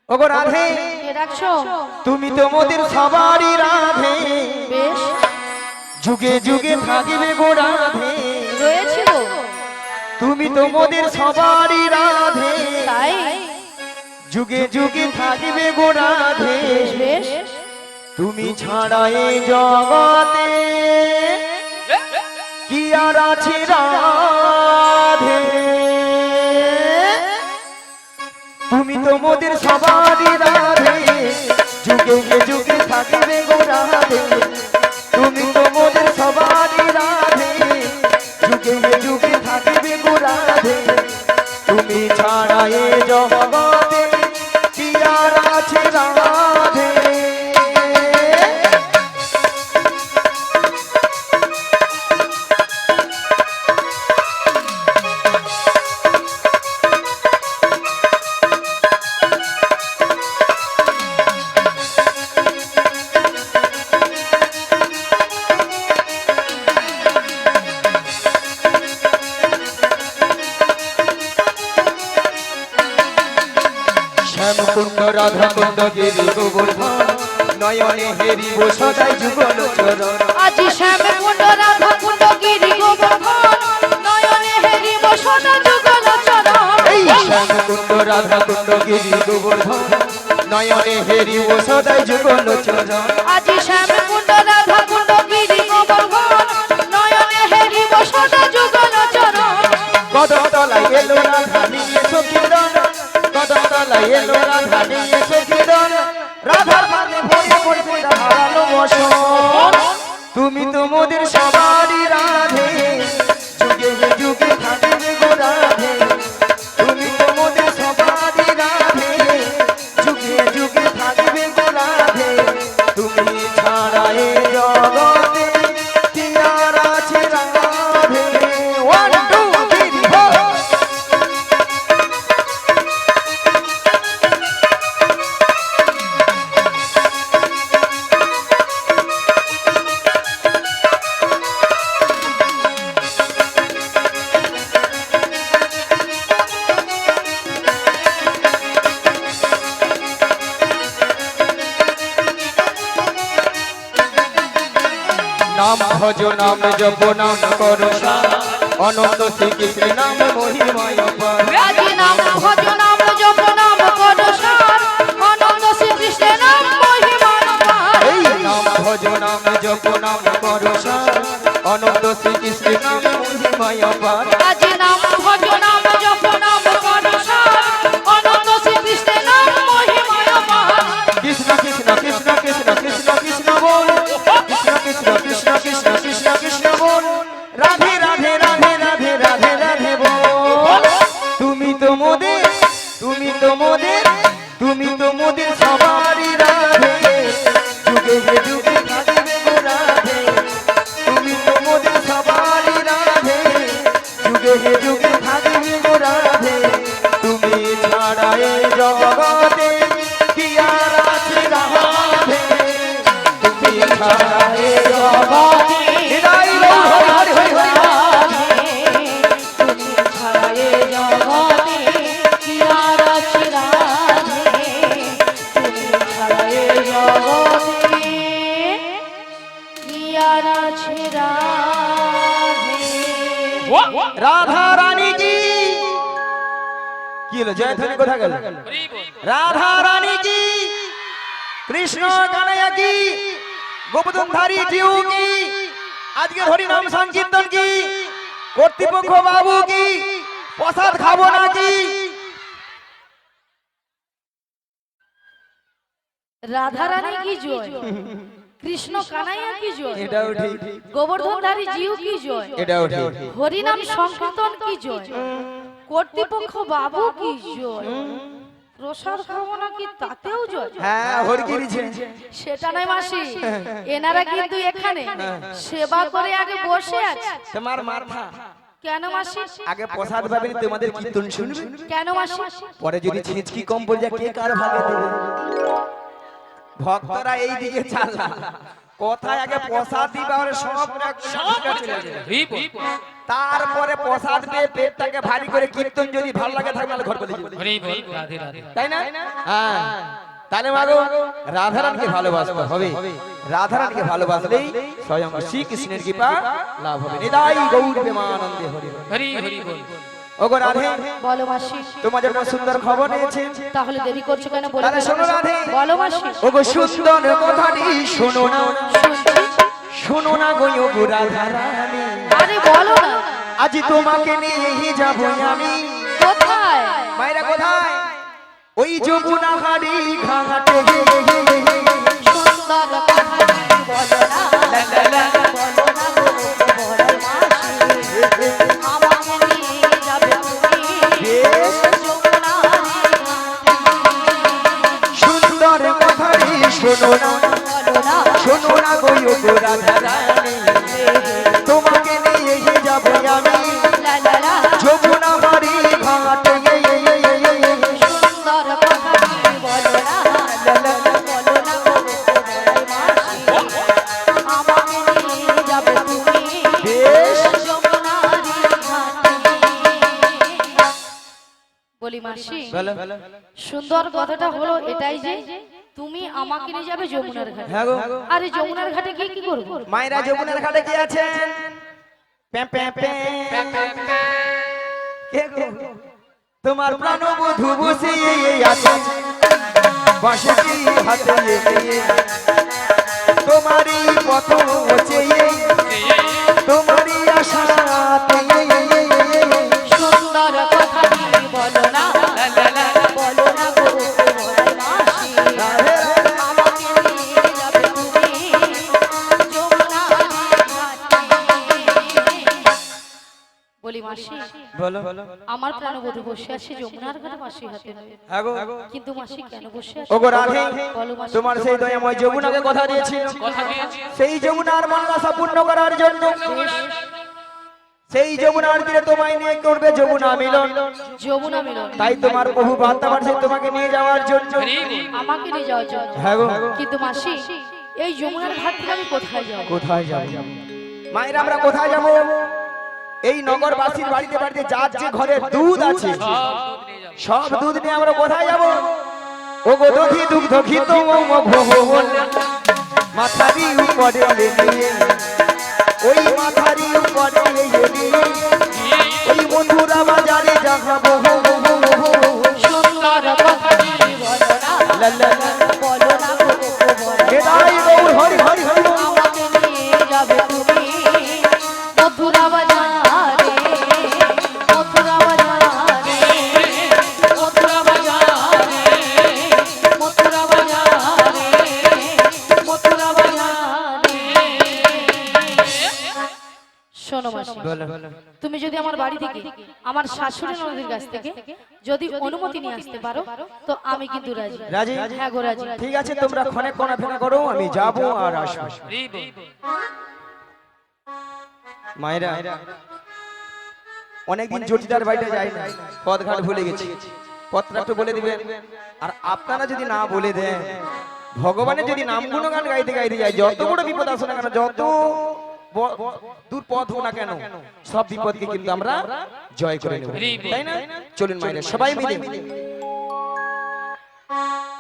ওগো রাধে কে ডাকছো? তুমি তো মোদের সবারই রাধে, বেশ যুগে যুগে থাকিবে গো রাধে। রয়েছে গো, তুমি তো মোদের সবারই রাধে, তাই যুগে যুগে থাকিবে গো রাধে। বেশ বেশ তুমি ছাড়া এই জগতে কি আর আছে রাধে। তুমি তো মোদের সবারই রাধে, যুগে যুগে থাকিবে গো রাধে। তুমি তো মোদের সবারই রাধে, যুগে যুগে থাকিবে গো রাধে। তুমি ছাড়া এই জগতে কি আর আছে রাধে। শ্যামকুণ্ড রাধা কুণ্ড গিরি গোবর্ধন, নয়নে হেরিব সদাই যুগল চরণ। আজি শ্যামে কুণ্ড রাধা কুণ্ড গিরি গোবর্ধন, নয়নে হেরিব সদা যুগল চরণ। এই শ্যামকুণ্ড রাধা কুণ্ড গিরি গোবর্ধন, নয়নে হেরিব সদাই যুগল চরণ। আজি শ্যামে কুণ্ড রাধা কুণ্ড গিরি গোবর্ধন, নয়নে হেরিব সদা যুগল চরণ। কদম তলায় এলো রাধা নিয়ে সখীরণ, কদম তলায় এলো রাধা নিয়ে সখীরণ। রাধার মানে ভরে পড়ছে হারালো বসন। তুমি তো মোদের সবারই রাধে, যুগে যুগে থাকিবে গো রাধে। তুমি তো মোদের সবারই রাধে, যুগে যুগে থাকিবে গো রাধে। তুমি ছাড়া এই জগতে কি আর আছে রাধে। 1 2 3 4 নাম ভজ নাম জপ নাম করো সারা, অনন্ত শ্রীকৃষ্ণ নাম মহিমায় অপার। আজি নাম ভজ নাম জপ নাম করো সার, অনন্ত শ্রীকৃষ্ণ নাম মহিমান পার। এই নাম ভজ নাম জপ নাম করো সারা, অনন্ত শ্রীকৃষ্ণ নাম মহিমায় অপার। আজি নাম ভজ নাম জপ নাম করো সার, অনন্ত শ্রীকৃষ্ণ নাম মহিমান পার। কৃষ্ণ কৃষ্ণ কৃষ্ণ কৃষ্ণ কৃষ্ণ কৃষ্ণ বল, কৃষ্ণ কৃষ্ণ কৃষ্ণ কৃষ্ণ কৃষ্ণ কৃষ্ণ বল। রাধে রাধে রাধে রাধে রাধে রাধে বল। তুমি তো মোদের, তুমি তো মোদের, তুমি তো মোদের সবারই রাধে, যুগে যুগে থাকিবে গো রাধে। তুমি তো মোদের সবারই রাধে, যুগে যুগে থাকিবে গো রাধে। তুমি ছাড়া এই জগতে কি আর আছে রাধে। তুমি ছাড়া এই জগতে হৃদয় বল হরি হরি হরি হরি। তুমি ছাড়া এ জগতে কি আর আছে রাধে। তুমি ছাড়া এ জগতে কি আর আছে রাধে। রাধা রানী কি কি হলো? জয়ধ্বনি কোথায় গেল? রাধা রানী কি, কৃষ্ণ কানাইয়া কি, গোপদনধারী জিউ কি, আজকে হরি নাম সংকীর্তন কি, কর্তৃপক্ষ বাবু কি, প্রসাদ খাবো নাকি? রাধা রানী কি জয়, কৃষ্ণ কানাইয়া কি জয়, এটাও ঠিক, গোবর্ধনধারী জিউ কি জয়, এটাও ঠিক। হরিনাম সংকীর্তন কি জয়, কর্তৃপক্ষ বাবু কি জয়, প্রসাদ খাবো নাকি তাতেও জয়। হ্যাঁ হরগিরিছে সেটা নয় মাসি, এনারা কিন্তু এখানে সেবা করে আগে বসে আছে। তোমার মাথা কেন মাসি? আগে প্রসাদ পাবেন, তোমাদের কীর্তন শুনবে। কেন মাসি? পরে যদি ছিঁচকি কম পড়ে যায় কে কার ভাগে দেবে। ভক্তরা এই দিকে চালা, কোথায় আগে প্রসাদ দিবা আর সব চলে যাবে। তারপরে প্রসাদ পেয়ে পেটটাকে ভারী করে কীর্তন যদি ভালো লাগে থাকে তাহলে ঘর করে দিবে। হরি বল রাধে রাধে। তাই না? হ্যাঁ, তাহলে মাগো রাধারানীকে ভালোবাসতে হবে। রাধারানীকে ভালোবাসলেই স্বয়ং শ্রীকৃষ্ণের কৃপা লাভ হবে। নিতাই গৌর প্রেমানন্দে হরি বল। হরি হরি বল। ওগো রাধে, বলো মাসি। তোমার জন্য সুন্দর খবর নিয়েছি। তাহলে দেরি করছো কেন? বলো তাহলে শোনো রাধে। বলো মাসি। ওগো সুন্দর কথাটি শোনো না, শুনছি। শোনো না গো ওগো রাধারানী। আরে বলো না। আজ তোমাকে নিয়ে যাবো আমি। কোথায়? মায়েরা কোথায়? ওই যমুনা হাড়ি ঘাটে। সুন্দর কথা বলো না। বলো না গো বড় মাসি। আমাকে নিয়ে যাবে তুমি যমুনার সুন্দর কথাটি শোনো না, বলো না। শোনো না গো ওগো রাধারানী। তোমাকে নিয়ে যাবো আমি লা লা লা। যমুনা হাড়ি ঘাটে। সুন্দর কথা বলো না। বলো না গো বড় মাসি। আমাকে নিয়ে যাবে তুমি বেশ। যমুনার ঘাটে। বলি মাসি, বলো। সুন্দর কথাটা হলো এটাই যে তুমি আমাকে নিয়ে যাবে যমুনার ঘাটে। হ্যাঁ গো। আরে যমুনার ঘাটে গিয়ে কি করবো? মায়েরা যমুনার ঘাটে কি আছেন? প্যাঁ প্যাঁ প্যাঁ। কে গো? তোমার প্রাণবধূ বসে আছে বাঁশিটি হাতে নিয়ে। তোমারই পথ চেয়ে, তোমারই আশাতে। সুন্দর কথা বলো না। বলো না গো বড় মাসি। আমাকে নিয়ে যাবে তুমি যমুনার ঘাটে। বলি মাসি, বলো। আমার প্রাণবধূ বসে আছে যমুনার ঘাটে মাসি হাতে নয়। হ্যাঁ গো। কিন্তু মাসি কেন বসে আছে? ওগো রাধে, বলো মাসি। তোমার সেই দয়াময় যমুনাকে কথা দিয়েছিল, কথা দিয়েছি। সেই যমুনার মনোবাসা পূর্ণ করার জন্য সেই যমুনার তীরে তোমায় নিয়ে করবে যমুনা মিলন। যমুনা মিলন। তাই তোমার বহু বার্তাবার সেই তোমাকে নিয়ে যাওয়ার জন্য। হরি বল। আমাকে নিয়ে যাওয়ার জন্য। হ্যাঁ গো। কিন্তু মাসি, এই যমুনার ঘাট থেকে আমি কোথায় যাব? কোথায় যাব? মায়েরা আমরা কোথায় যাব? এই নগরবাসীর বাড়িতে বাড়িতে যার যে ঘরে দুধ আছে সব দুধ নিয়ে যাবো। সব দুধ নিয়ে আমরা কোথায় যাব? ওগো দধি দুগ্ধ ঘিত ভোল মাথারি উপরে নিয়ে, ওই মাথারি উপরে নিয়ে ওই মধুরা বাজারে যাবো। সুন্দর কথা বলো না। লা লা লা। বলো না গো বড় কেদাই গৌর হরি হরি হরি। আমাকে নিয়ে যাবে তুমি মথুরা বাজারে। মথুরা বাজারে। মথুরা বাজারে। মথুরা বাজারে। মথুরা বাজারে। শোনো মাসি, তুমি যদি আমার বাড়ি থেকে আমার শাশুড়ি নদীর কাছ থেকে যদি অনুমতি নিয়ে আসতে পারো তো আমি কিন্তু রাজি। রাজি? হ্যাঁ গো রাজি। ঠিক আছে, তোমরা ক্ষণে কোনা ফেনা করো, আমি যাব আর আসবো। হরি বল। মায়েরা অনেকদিন জটিলার বাড়িতে যাই না, পথঘাট ভুলে গেছি। পথটা একটু বলে দিবেন। আর আপনারা যদি না বলে দেন, ভগবানের যদি নাম গুণগান গাইতে গাইতে যায়, যত বড় বিপদ আসে না কেন, যত দূর পথ হোক না কেন, সব বিপদকে কিন্তু আমরা জয় করে নেব, তাই না? চলুন মায়েরা সবাই মিলে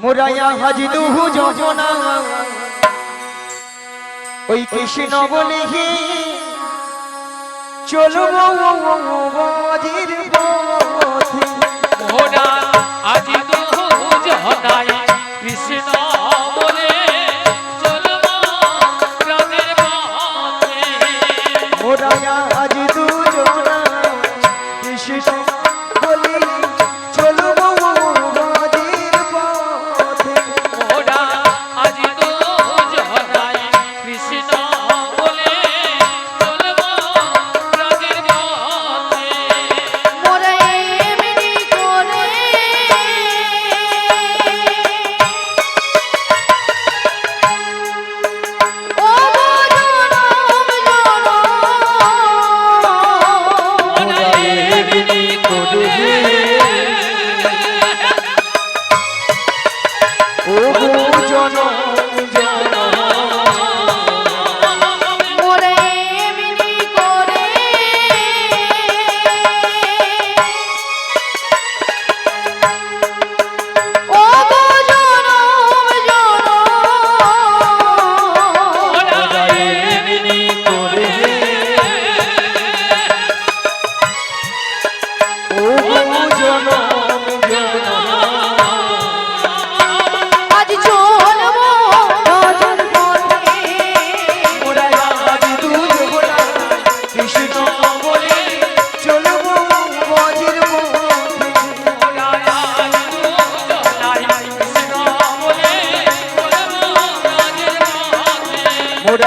মোরায়া হাজিদু যমুনা ওই কৃষ্ণ বলে হে চলো বাজির পথে। মোরা আজি তো জহনাই কৃষ্ণ বলে চলবো প্রাণের পথে। মোরায়া আজ দুজনা কৃষ্ণ বলে চলো বাজির পথে। মোরা আজি তো জহনাই কৃষ্ণ বলে চলবো প্রাণের পথে। মোরা এমনি করে ও জনম মোরা এমনি করে ও জনম মোরা এমনি করে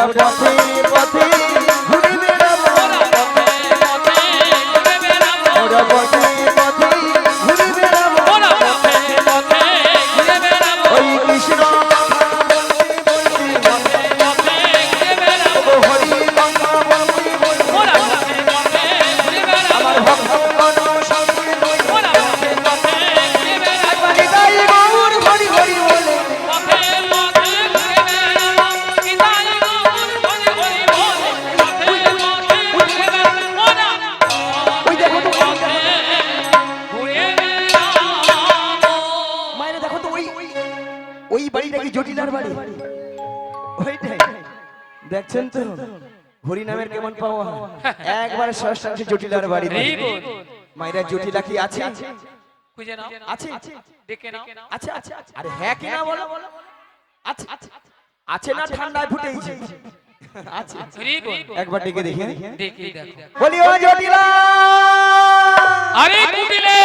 ওরা পথে পথে ঘুরে বেড়াবো ওরা পথে পথে ঘুরে বেড়াবো ওই কৃষ্ণ হরি গঙ্গা বলতে বলতে আমার ভক্তগণ সঙ্গে লই নিতাই গৌর হরি হরি বলে ওই দেখো তো মায়েরা দেখো তো ওই বাড়িটা কি জটিলার বাড়ি ওইটাই দেখছেন তো হরি নামের কেমন পাওয়া একবার ষষ্ঠাংশে জটিলার বাড়ি মায়েরা জটিলা কি আছে খুঁজে নাও আছে দেখে নাও আচ্ছা আচ্ছা আরে হ্যাঁ কি না বলো আচ্ছা আছে না ঠান্ডায় ফুটেইছে আছে একবার ডেকে দেখি দেখি দেখো বলি ও জটিলা আরে কুটিলে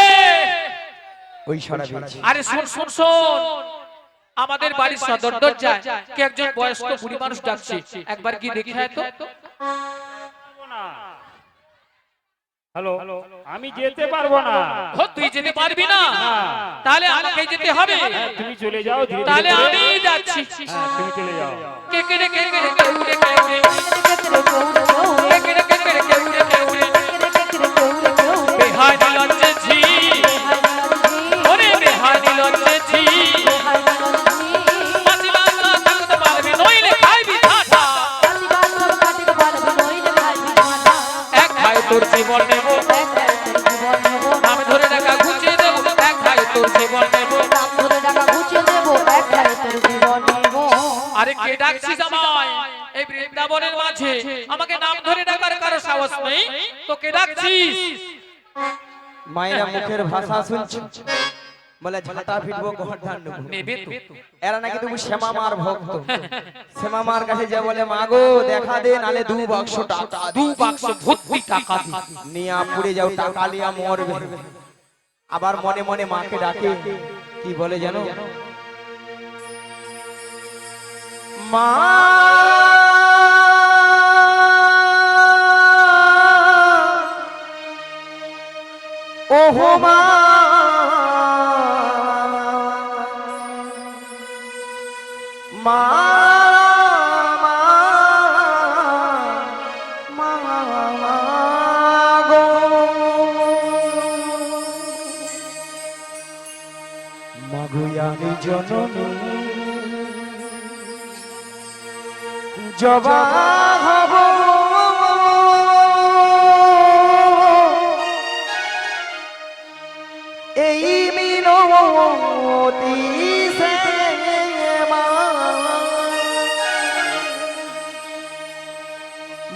ওই সারা দিয়েছে আরে শোন শোন শোন আমাদের বাড়ির সদর দরজায় কি একজন বয়স্ক বুড়ি মানুষ ডাকছে একবার কি দেখি হ্যাঁ তো হ্যালো আমি যেতে পারবো না ও তুই যেতে পারবি না তাহলে আমাকে যেতে হবে হ্যাঁ, তুমি চলে যাও ধীরে তাহলে ধীরে আমি যাচ্ছি হ্যাঁ, তুমি চলে যাও কে কে রে কে কে রে কে উড়ে কে উড়ে কে কে রে কে কে রে কে উড়ে কে উড়ে বেহাই লজ্জে ছি ওরে বেহাই লজ্জে ছি মাছিলা না থাকতে পারবি নইলে খাইবি ঠাটা এক খাই তোর জীবন নেব আমি ধরে টাকা ঘুচিয়ে দেব এক খাই তোর জীবন নেব আরে কে ডাকছিস আমায় এই বৃন্দাবনের মাঝে আমাকে নাম ধরে ডাকার কারো সাহস নেই তো কে ডাকছিস মায়েরা মুখের ভাষা শুনছে বলে ঝাঁটা ফিটবো গহরধান নেবো নেবে তো এরা নাকি তুমি শ্যামা মার ভক্ত শ্যামা মার কাছে যা বলে মাগো দেখা দে নালে 2 বাক্স টাকা দু বাক্স ভর্তি টাকা দি নিয়া পুড়ে যাও টাকা লিয়া মরবে আবার মনে মনে মাকে ডাকে কি বলে জানো মা ওহো মা মা গো মাগুয়ানি জননী জবা হব এই মিনতি সে মা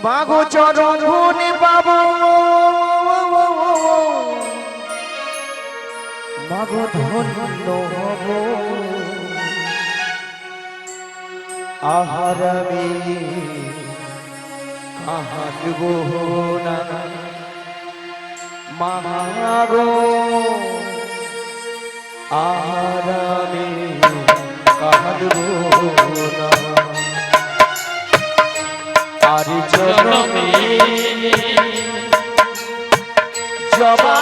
মাগো চরণ পাবো মাগো ধন্য হব আহারামে কাহাদব না মাগো আহারামে কাহাদব না আর জনমে জবা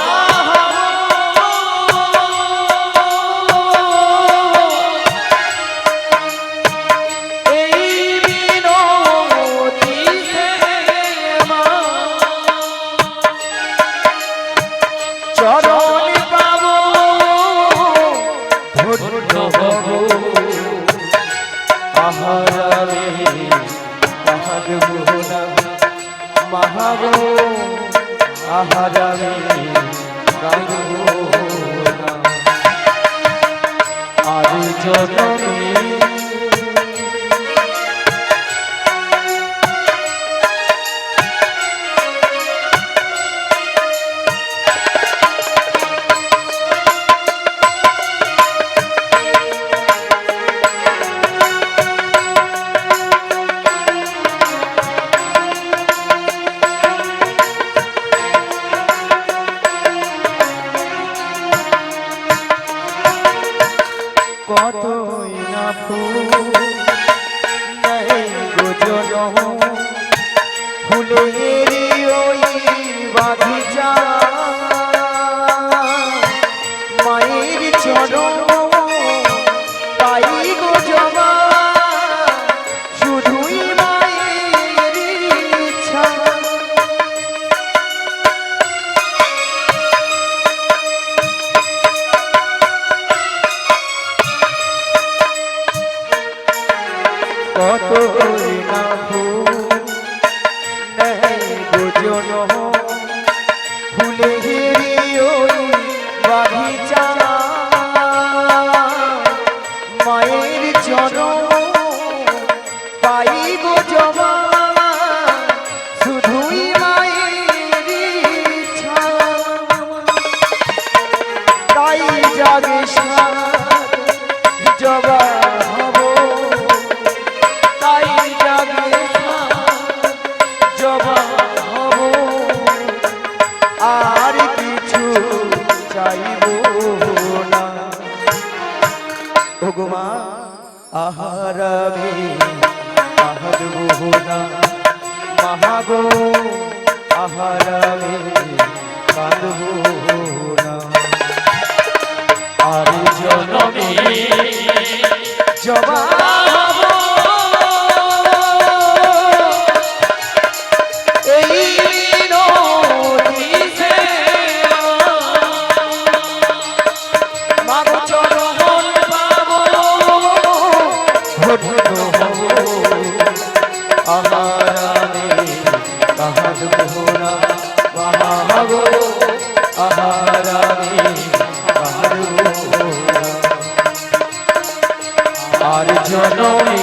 মহাগো আহারামে কাঁদবো না আর জনমে কতই না ফুল নাই গো জনম ফুলের ওই বাগিচা মায়ের চরণ পাই গো জমা শুধুই মায়ের ইচ্ছা কত না ফুল নেই গো জনম ফুলের ওই বাগিচা মায়ের চরণ পাই গো জমা শুধুই মায়ের ইচ্ছা তাই জাগে সাত জবা হব তাই জাগে সাত জবা হব আর কিছু চাইব না ভগমা আহারাবে আহারব না মহাগো আহারাবে কাঁদব না আর জনমে জবা হব এই নদীতে মাগো চরণ পাবো ধন্য হব আহারাবে কাঁদব না মহাগো আহারাবে কাঁদব না আর জনমে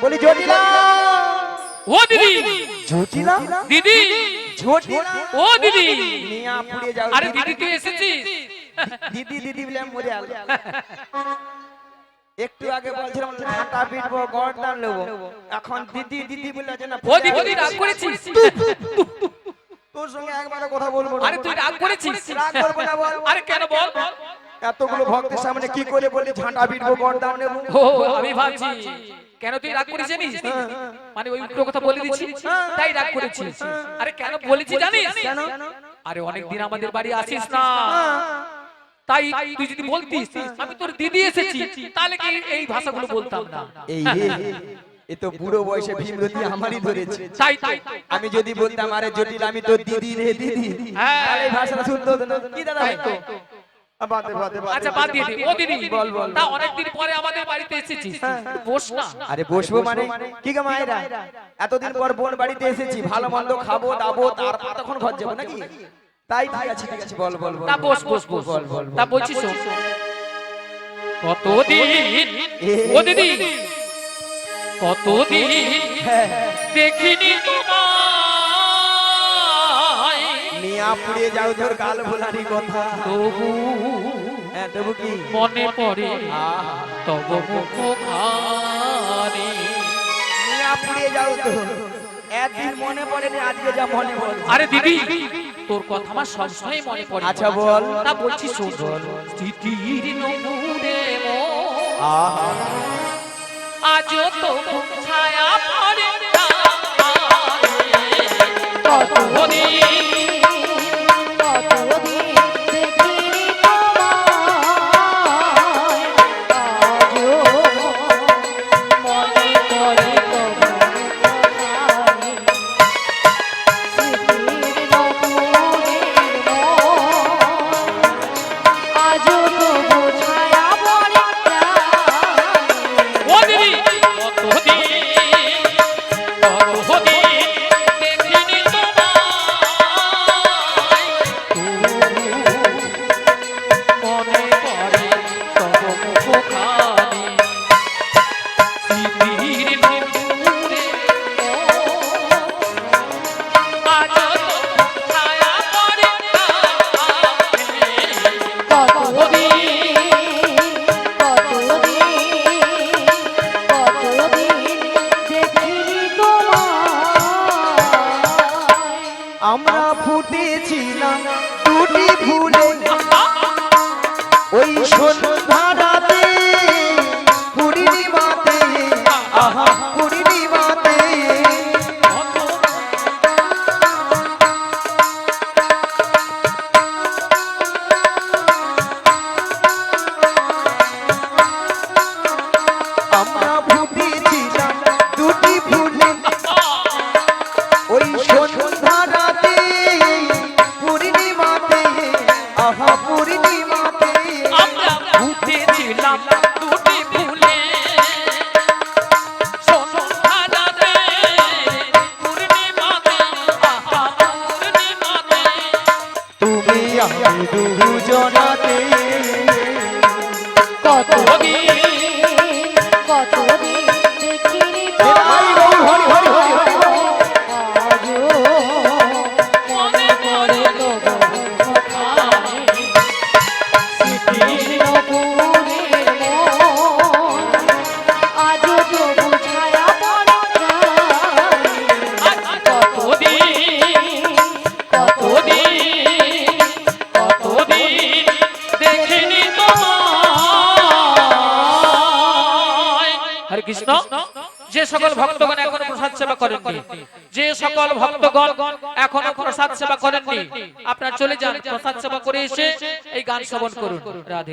বলি জটিলা ও দিদি জটিলা দিদি জটিলা ও দিদি নিয়া পুড়ে যাও আরে দিদি তুই এসেছিস দিদি দিদি বলে মরে আল একটু আগে বলছিলাম ঝাঁটা পিটবো গর্দান নেবো এখন দিদি দিদি বলে আছে না ও দিদি তুই রাগ করেছিস তোর সঙ্গে একবারও কথা বলবো না আরে তুই রাগ করেছিস রাগ করবো না বল আরে কেন বল এতগুলো ভক্তের সামনে কি করে বলি ঝাঁটা পিটবো গর্দান নেবো ও আমি ভাবছি কেন তুই রাগ করিস জানিস মানে ওই উল্টো কথা বলে দিচ্ছি তাই রাগ করেছিস আরে কেন বলেছি জানিস কেন আরে অনেকদিন আমাদের বাড়ি আসিস না তাই তুই যদি বলতিস আমি তোর দিদি এসেছি তাহলে কি এই ভাষাগুলো বলতাম না এই এ তো বুড়ো বয়সে ভীমরতি আমারই ধরেছে তাই তাই আমি যদি বলতাম আরে জটিল আমি তো দিদি রে দিদি হ্যাঁ। তাহলে এই ভাষাটা শুনতে হতো না কি দাদা ভাই তো বাদে বাদে আচ্ছা বাদ দিয়ে দে ও দিদি বল বল তা অনেকদিন পরে আমাদের বাড়িতে এসেছিস বস না আরে বসবো মানে কি গো মায়েরা এতদিন পর বোন বাড়িতে এসেছি ভালো মন্দ খাবো দাবো তারপর তখন ঘর যাবো নাকি তাই ঠিক আছে বল বল বল তা বস বস বস বল বল তা বলছিস কতদিন ও দিদি কতদিন দেখিনি তোমায় নিয়া পুড়িয়ে যাও তোর গাল ভোলারি কথা তবু হ্যাঁ তবু কি মনে পড়ে তব মুখখানি নিয়া পুড়িয়ে যাও তো একদিন মনে পড়ে না আজকে যা মনে পড়ে আরে দিদি তোর কথা আমার সবসময় মনে পড়ে আচ্ছা বল তা বলছি শোন স্মৃতির নমুনে আহা আজও তো ছায়া পড়ে না আমরা ফুটেছিলাম দুটি ফুলে ওই সন্ধ্যারাতে পূর্ণিমাতে দুটি ফুলে সন্ধ্যারাতে পূর্ণিমাতে আহা পূর্ণিমাতে তুমি আমি দুজনাতে কতদিন দেখিনি তো হরি বল, হরি হরি হরি হরি বল। আজও মনে পড়ে তবু কোথায় স্মৃতির নপুরের মন আজও তবু ছায়া পড়ে যায়। কতদিন দেখিনি তোমায়। হরে কৃষ্ণ। যে সকল ভক্তগণ এখনো প্রসাদ সেবা করেননি, যে সকল ভক্তগণ এখনো প্রসাদ সেবা করেননি, আপনারা চলে যান, প্রসাদ সেবা করে এসে এই গান শ্রবণ করুন। রাধে।